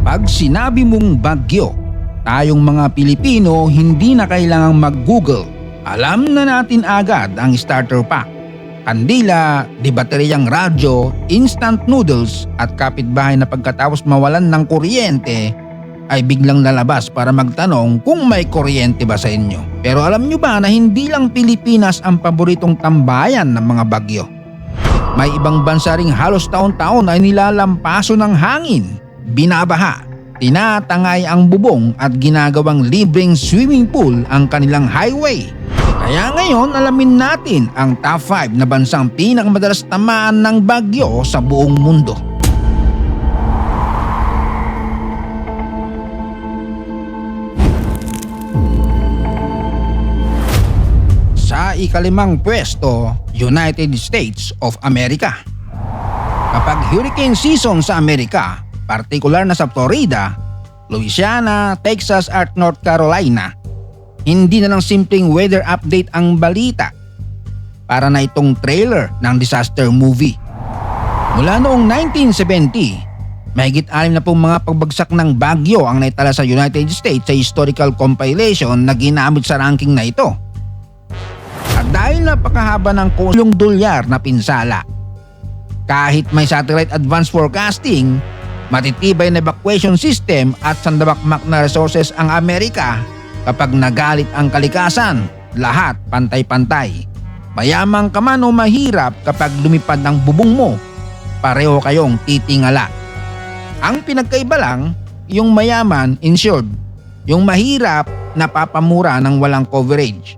Pag sinabi mong bagyo, tayong mga Pilipino hindi na kailangang mag-Google. Alam na natin agad ang starter pack. Kandila, di bateriyang radyo, instant noodles at kapitbahay na pagkatapos mawalan ng kuryente ay biglang lalabas para magtanong kung may kuryente ba sa inyo. Pero alam nyo ba na hindi lang Pilipinas ang paboritong tambayan ng mga bagyo? May ibang bansa ring halos taon-taon ay nilalampaso ng hangin, binabaha, tinatangay ang bubong at ginagawang libreng swimming pool ang kanilang highway. Kaya ngayon alamin natin ang top 5 na bansang pinakamadalas tamaan ng bagyo sa buong mundo. Sa ikalimang pwesto, United States of America. Kapag hurricane season sa Amerika, partikular na sa Florida, Louisiana, Texas at North Carolina, hindi na lang simpleng weather update ang balita. Para na itong trailer ng disaster movie. Mula noong 1970, mahigit 6 na pong mga pagbagsak ng bagyo ang naitala sa United States sa historical compilation na ginamit sa ranking na ito. At dahil napakahaba ng kulyong dolyar na pinsala, kahit may satellite advanced forecasting, matitibay na evacuation system at sandabakmak na resources ang Amerika, kapag nagalit ang kalikasan, lahat pantay-pantay. Mayamang ka man o mahirap, kapag lumipad ang bubong mo, pareho kayong titingala. Ang pinagkaiba lang, yung mayaman insured, yung mahirap napapamura ng walang coverage.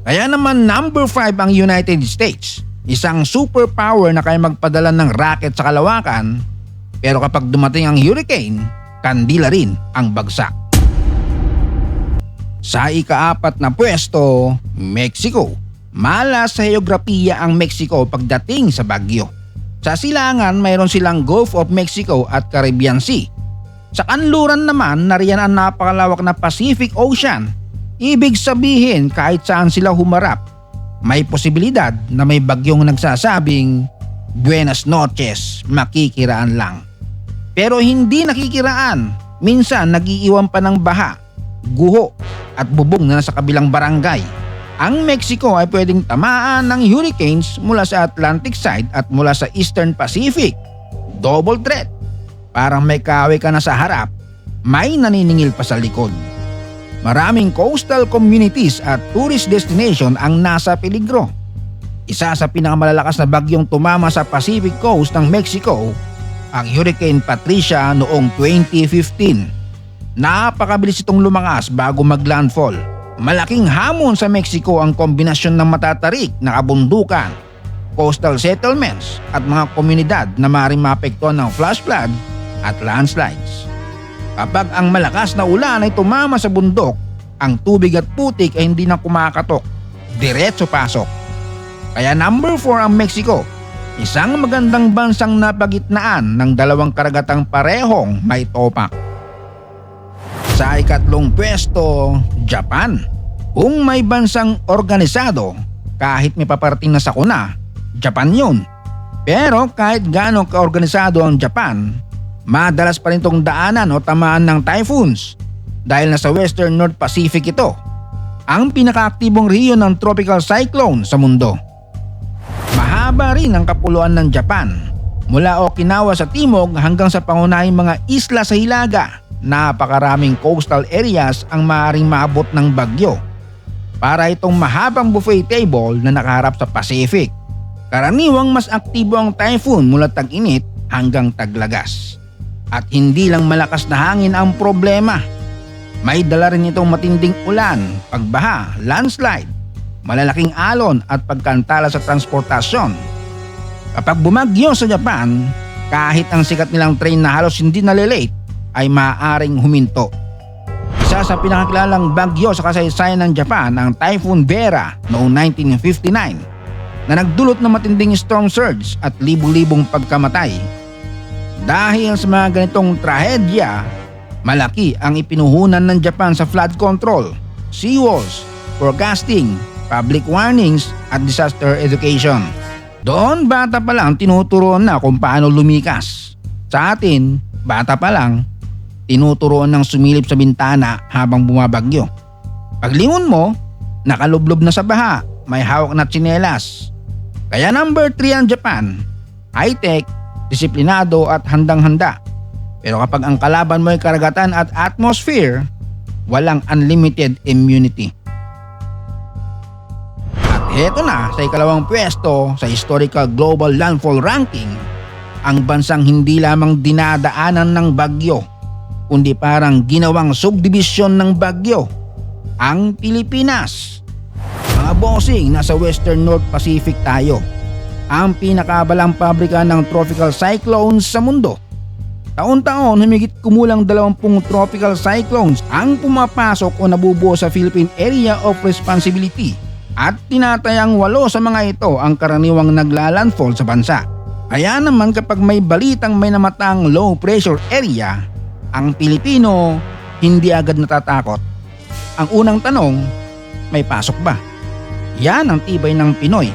Kaya naman number 5 ang United States, isang superpower na kaya magpadala ng rocket sa kalawakan, pero kapag dumating ang hurricane, kandila rin ang bagsak. Sa ika-4 na pwesto, Mexico. Malas sa heograpiya ang Mexico pagdating sa bagyo. Sa silangan mayroon silang Gulf of Mexico at Caribbean Sea. Sa kanluran naman nariyan ang napakalawak na Pacific Ocean. Ibig sabihin kahit saan sila humarap, may posibilidad na may bagyong nagsasabing, "Buenas noches, makikiraan lang." Pero hindi nakikiraan, minsan nagiiwan pa ng baha, guho at bubong na nasa kabilang barangay. Ang Mexico ay pwedeng tamaan ng hurricanes mula sa Atlantic side at mula sa Eastern Pacific. Double threat. Parang may kahoy ka na sa harap, may naniningil pa sa likod. Maraming coastal communities at tourist destination ang nasa peligro. Isa sa pinakamalalakas na bagyong tumama sa Pacific coast ng Mexico, ang Hurricane Patricia noong 2015. Napakabilis itong lumangas bago maglandfall. Malaking hamon sa Mexico ang kombinasyon ng matatarik na kabundukan, coastal settlements at mga komunidad na maaaring maapektuhan ng flash flood at landslides. Kapag ang malakas na ulan ay tumama sa bundok, ang tubig at putik ay hindi na kumakatok, diretso pasok. Kaya number 4 ang Mexico, isang magandang bansang napagitnaan ng dalawang karagatang parehong may topak. Sa ikatlong pwesto, Japan. Kung may bansang organisado, kahit may paparating na sakuna, Japan yun. Pero kahit gaano kaorganisado ang Japan, madalas pa rin itong daanan o tamaan ng typhoons dahil nasa Western North Pacific ito, ang pinakaaktibong rehiyon ng tropical cyclone sa mundo. Mahaba rin ang kapuluan ng Japan, mula Okinawa sa timog hanggang sa pangunahing mga isla sa hilaga. Napakaraming coastal areas ang maaaring maabot ng bagyo. Para itong mahabang buffet table na nakaharap sa Pacific. Karaniwang mas aktibo ang typhoon mula tag-init hanggang taglagas. At hindi lang malakas na hangin ang problema. May dala rin itong matinding ulan, pagbaha, landslide, malalaking alon at pagkantala sa transportasyon. Kapag bumagyo sa Japan, kahit ang sikat nilang train na halos hindi nalilate ay maaaring huminto. Isa sa pinakakilalang bagyo sa kasaysayan ng Japan ang Typhoon Vera noong 1959 na nagdulot ng matinding storm surge at libu-libong pagkamatay. Dahil sa mga ganitong trahedya, malaki ang ipinuhunan ng Japan sa flood control, seawalls, forecasting, public warnings at disaster education. Doon bata pa lang tinuturuan na kung paano lumikas. Sa atin, bata pa lang, tinuturoan ng sumilip sa bintana habang bumabagyo. Paglingon mo, nakalublob na sa baha, may hawak na tsinelas. Kaya number 3 ang Japan, high-tech, disiplinado at handang-handa. Pero kapag ang kalaban mo ay karagatan at atmosphere, walang unlimited immunity. At heto na sa ikalawang pwesto sa historical global landfall ranking, ang bansang hindi lamang dinadaanan ng bagyo, kundi parang ginawang subdivision ng bagyo, ang Pilipinas. Mga bossing, nasa Western North Pacific tayo, ang pinakabalang pabrika ng tropical cyclones sa mundo. Taon-taon, humigit kumulang 20 tropical cyclones ang pumapasok o nabubuo sa Philippine Area of Responsibility at tinatayang 8 sa mga ito ang karaniwang naglalandfall sa bansa. Kaya naman kapag may balitang may namatang low pressure area, ang Pilipino hindi agad natatakot. Ang unang tanong, may pasok ba? Yan ang tibay ng Pinoy.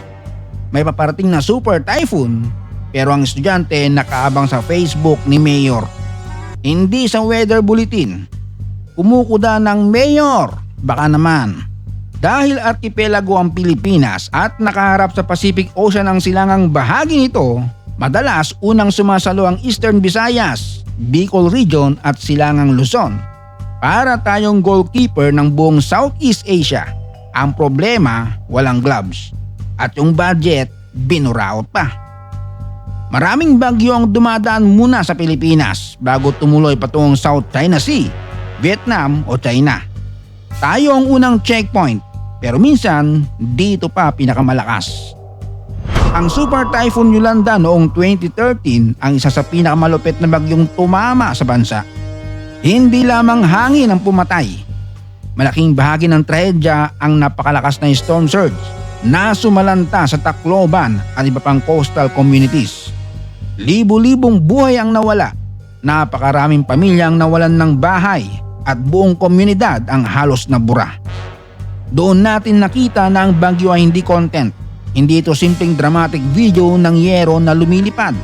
May paparating na super typhoon, pero ang estudyante nakaabang sa Facebook ni Mayor. Hindi sa weather bulletin. Kumukuda ng Mayor, baka naman. Dahil arkipelago ang Pilipinas at nakaharap sa Pacific Ocean ang silangang bahagi nito, madalas unang sumasalo ang Eastern Visayas, Bicol Region at silangang Luzon. Para tayong goalkeeper ng buong Southeast Asia. Ang problema, walang gloves. At yung budget, binuraot pa. Maraming bagyo ang dumadaan muna sa Pilipinas bago tumuloy patungong South China Sea, Vietnam o China. Tayo ang unang checkpoint, pero minsan dito pa pinakamalakas. Ang Super Typhoon Yolanda noong 2013 ang isa sa pinakamalupit na bagyong tumama sa bansa. Hindi lamang hangin ang pumatay. Malaking bahagi ng trahedya ang napakalakas na storm surge na sumalanta sa Tacloban at iba pang coastal communities. Libo-libong buhay ang nawala, napakaraming pamilyang nawalan ng bahay at buong komunidad ang halos nabura. Doon natin nakita na ang bagyo ay hindi content, hindi ito simpleng dramatic video ng yero na lumilipad.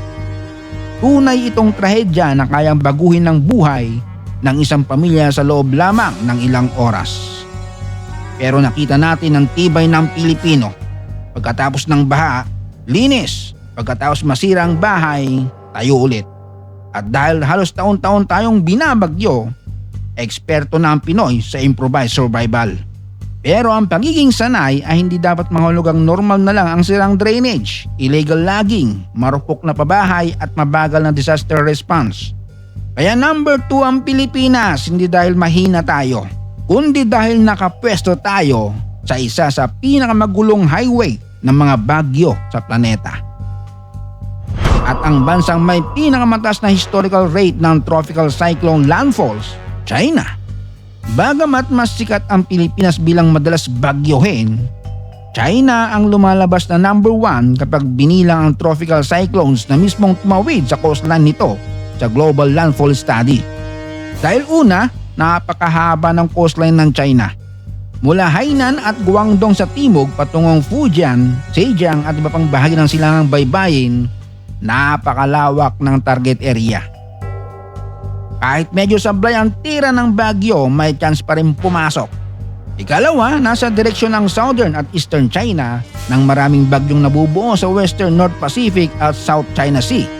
Tunay itong trahedya na kayang baguhin ng buhay ng isang pamilya sa loob lamang ng ilang oras. Pero nakita natin ang tibay ng Pilipino. Pagkatapos ng baha, linis. Pagkatapos masira ang bahay, tayo ulit. At dahil halos taon-taon tayong binabagyo, eksperto na ang Pinoy sa improvised survival. Pero ang pagiging sanay ay hindi dapat mahulugang normal na lang ang sirang drainage, illegal logging, marupok na pabahay at mabagal na disaster response. Kaya number 2 ang Pilipinas, hindi dahil mahina tayo, kundi dahil nakapwesto tayo sa isa sa pinakamagulong highway ng mga bagyo sa planeta. At ang bansang may pinakamataas na historical rate ng tropical cyclone landfalls, China. Bagamat mas sikat ang Pilipinas bilang madalas bagyohin, China ang lumalabas na number 1 kapag binilang ang tropical cyclones na mismong tumawid sa coastline nito sa Global Landfall Study. Dahil una, napakahaba ng coastline ng China. Mula Hainan at Guangdong sa timog patungong Fujian, Zhejiang at iba pang bahagi ng silangang baybayin, napakalawak ng target area. Kahit medyo sablay ang tira ng bagyo, may chance pa rin pumasok. Ikalawa, nasa direksyon ng Southern at Eastern China nang maraming bagyong nabubuo sa Western North Pacific at South China Sea.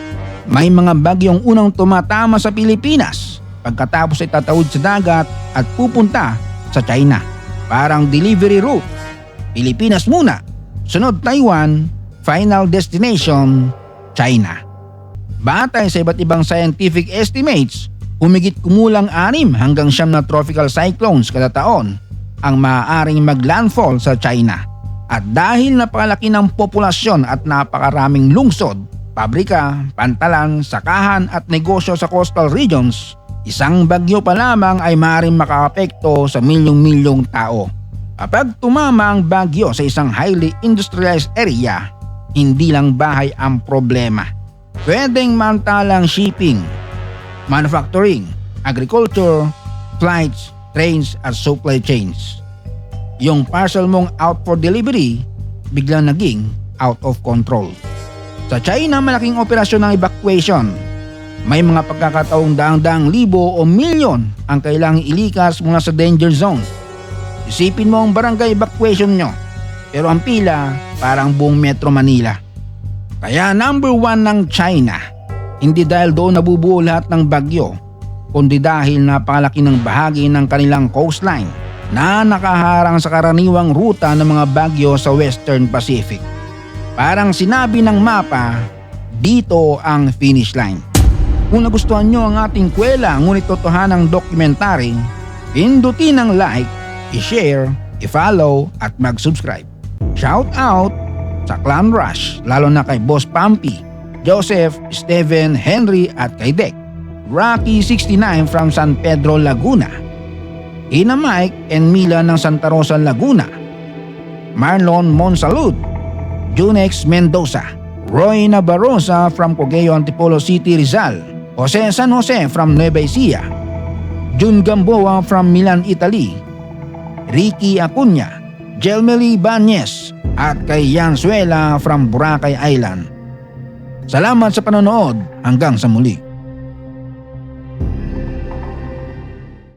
May mga bagyong unang tumatama sa Pilipinas pagkatapos ay tatawid sa dagat at pupunta sa China. Parang delivery route. Pilipinas muna, sunod Taiwan, final destination, China. Batay sa iba't ibang scientific estimates, humigit kumulang 6 hanggang 9 na tropical cyclones kada taon ang maaaring maglandfall sa China. At dahil napakalaki ng populasyon at napakaraming lungsod, pabrika, pantalan, sakahan at negosyo sa coastal regions, isang bagyo pa lamang ay maaaring makaapekto sa milyong-milyong tao. Kapag tumama ang bagyo sa isang highly industrialized area, hindi lang bahay ang problema. Pwedeng mantalang shipping, manufacturing, agriculture, flights, trains at supply chains. Yung parcel mong out for delivery, biglang naging out of control. Sa China, malaking operasyon ng evacuation. May mga pagkakataong daang-daang libo o milyon ang kailangang ilikas mula sa danger zone. Isipin mo ang barangay evacuation nyo, pero ang pila parang buong Metro Manila. Kaya number 1 ng China, hindi dahil doon nabubuo lahat ng bagyo, kundi dahil napakalaki ng bahagi ng kanilang coastline na nakaharang sa karaniwang ruta ng mga bagyo sa Western Pacific. Parang sinabi ng mapa, dito ang finish line. Kung nagustuhan nyo ang ating kwela ngunit totohanang dokumentary, pindutin ang like, i-share, i-follow at mag-subscribe. Shout out sa Clan Rush, lalo na kay Boss Pampy, Joseph, Steven, Henry at kay Dek. Rocky 69 from San Pedro, Laguna. Ina Mike and Mila ng Santa Rosa, Laguna. Marlon Monsalud, Junex Mendoza, Roy Nabarosa from Cogeo Antipolo City, Rizal. Jose San Jose from Nueva Ecija, Jun Gamboa from Milan, Italy, Ricky Acuña, Jelmely Banyes at kay Yanzuela from Boracay Island. Salamat sa panonood, hanggang sa muli.